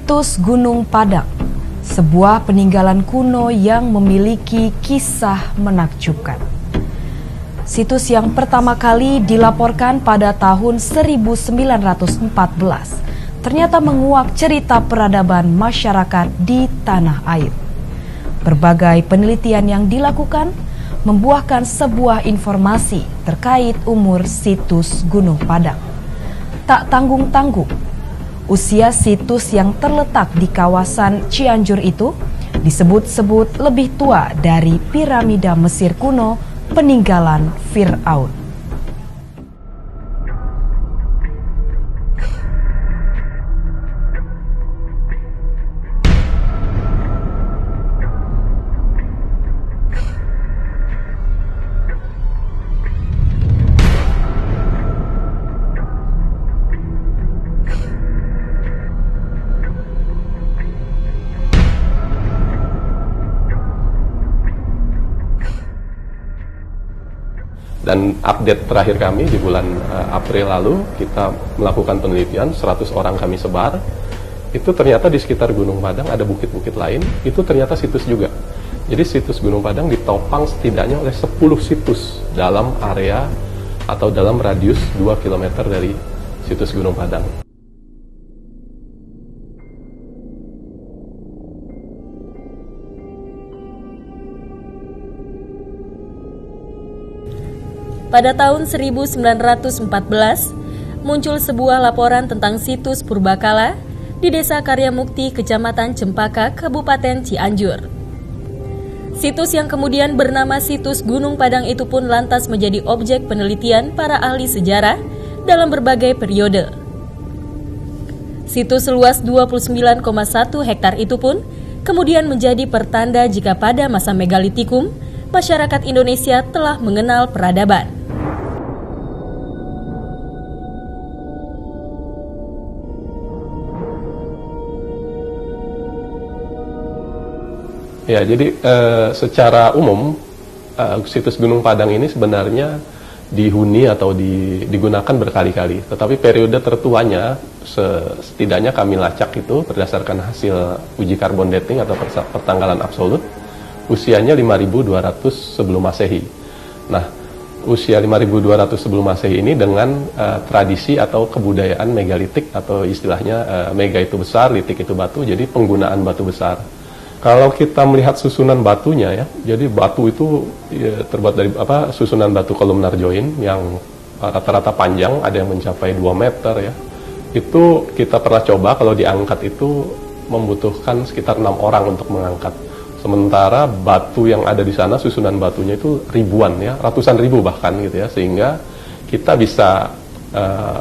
Situs Gunung Padang, sebuah peninggalan kuno yang memiliki kisah menakjubkan. Situs yang pertama kali dilaporkan pada tahun 1914 ternyata menguak cerita peradaban masyarakat di tanah air. Berbagai penelitian yang dilakukan membuahkan sebuah informasi terkait umur situs Gunung Padang. Tak tanggung-tanggung, usia situs yang terletak di kawasan Cianjur itu disebut-sebut lebih tua dari piramida Mesir kuno peninggalan Fir'aun. Dan update terakhir kami di bulan April lalu, kita melakukan penelitian, 100 orang kami sebar. Itu ternyata di sekitar Gunung Padang ada bukit-bukit lain, itu ternyata situs juga. Jadi situs Gunung Padang ditopang setidaknya oleh 10 situs dalam area atau dalam radius 2 km dari situs Gunung Padang. Pada tahun 1914, muncul sebuah laporan tentang situs Purbakala di Desa Karyamukti, Kecamatan Cempaka, Kabupaten Cianjur. Situs yang kemudian bernama Situs Gunung Padang itu pun lantas menjadi objek penelitian para ahli sejarah dalam berbagai periode. Situs seluas 29,1 hektar itu pun kemudian menjadi pertanda jika pada masa megalitikum, masyarakat Indonesia telah mengenal peradaban. Ya, jadi secara umum situs Gunung Padang ini sebenarnya dihuni atau digunakan berkali-kali. Tetapi periode tertuanya setidaknya kami lacak itu berdasarkan hasil uji karbon dating atau pertanggalan absolut, usianya 5.200 sebelum Masehi. Nah, usia 5.200 sebelum Masehi ini dengan tradisi atau kebudayaan megalitik atau istilahnya mega itu besar, litik itu batu, jadi penggunaan batu besar. Kalau kita melihat susunan batunya ya, jadi batu itu ya, terbuat dari susunan batu kolumnar join yang rata-rata panjang, ada yang mencapai 2 meter ya. Itu kita pernah coba kalau diangkat itu membutuhkan sekitar 6 orang untuk mengangkat. Sementara batu yang ada di sana, susunan batunya itu ribuan ya, ratusan ribu bahkan gitu ya, sehingga kita bisa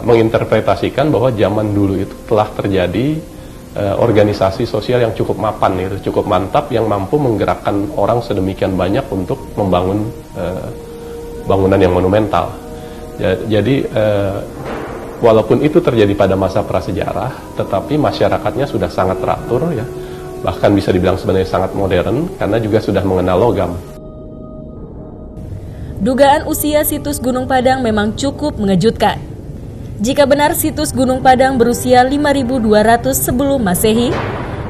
menginterpretasikan bahwa zaman dulu itu telah terjadi organisasi sosial yang cukup mapan gitu, cukup mantap, yang mampu menggerakkan orang sedemikian banyak untuk membangun bangunan yang monumental. Jadi walaupun itu terjadi pada masa prasejarah, tetapi masyarakatnya sudah sangat teratur ya, bahkan bisa dibilang sebenarnya sangat modern karena juga sudah mengenal logam. Dugaan usia situs Gunung Padang memang cukup mengejutkan. Jika benar situs Gunung Padang berusia 5.200 sebelum Masehi,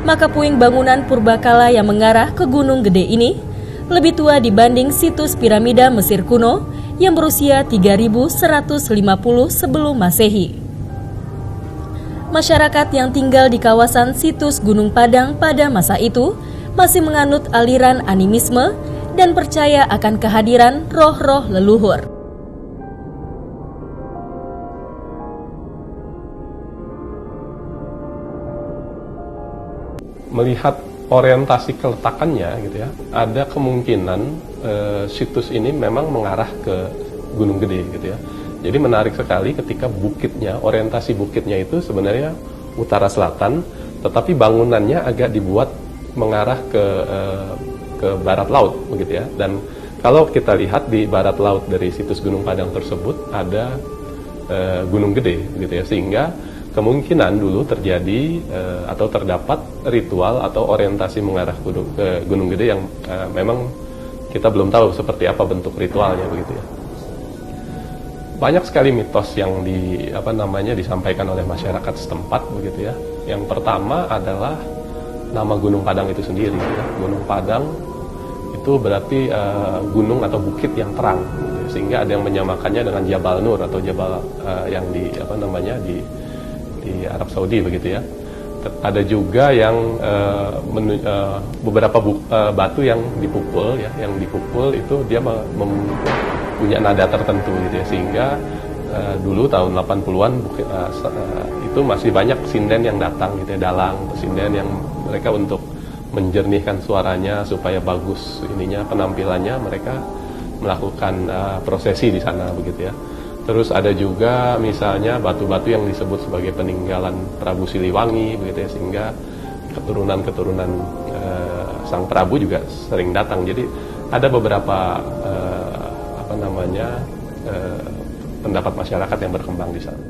maka puing bangunan Purbakala yang mengarah ke Gunung Gede ini lebih tua dibanding situs piramida Mesir kuno yang berusia 3.150 sebelum Masehi. Masyarakat yang tinggal di kawasan situs Gunung Padang pada masa itu masih menganut aliran animisme dan percaya akan kehadiran roh-roh leluhur. Melihat orientasi keletakannya gitu ya, ada kemungkinan situs ini memang mengarah ke Gunung Gede gitu ya. Jadi menarik sekali ketika bukitnya, orientasi bukitnya itu sebenarnya utara selatan, tetapi bangunannya agak dibuat mengarah ke barat laut begitu ya. Dan kalau kita lihat di barat laut dari situs Gunung Padang tersebut ada Gunung Gede gitu ya, sehingga kemungkinan dulu terjadi atau terdapat ritual atau orientasi mengarah ke Gunung Gede yang memang kita belum tahu seperti apa bentuk ritualnya begitu ya. banyak sekali mitos yang disampaikan oleh masyarakat setempat begitu ya. Yang pertama adalah nama Gunung Padang itu sendiri ya. Gunung Padang itu berarti gunung atau bukit yang terang gitu ya. Sehingga ada yang menyamakannya dengan Jabal Nur atau Jabal yang di Arab Saudi begitu ya. Ada juga yang beberapa batu yang dipukul ya, yang dipukul itu dia punya nada tertentu gitu ya, sehingga dulu tahun 80-an itu masih banyak sinden yang datang gitu ya, dalang sinden yang mereka untuk menjernihkan suaranya supaya bagus penampilannya, mereka melakukan prosesi di sana begitu ya. Terus ada juga misalnya batu-batu yang disebut sebagai peninggalan Prabu Siliwangi begitu ya, sehingga keturunan-keturunan Sang Prabu juga sering datang. Jadi ada beberapa pendapat masyarakat yang berkembang di sana.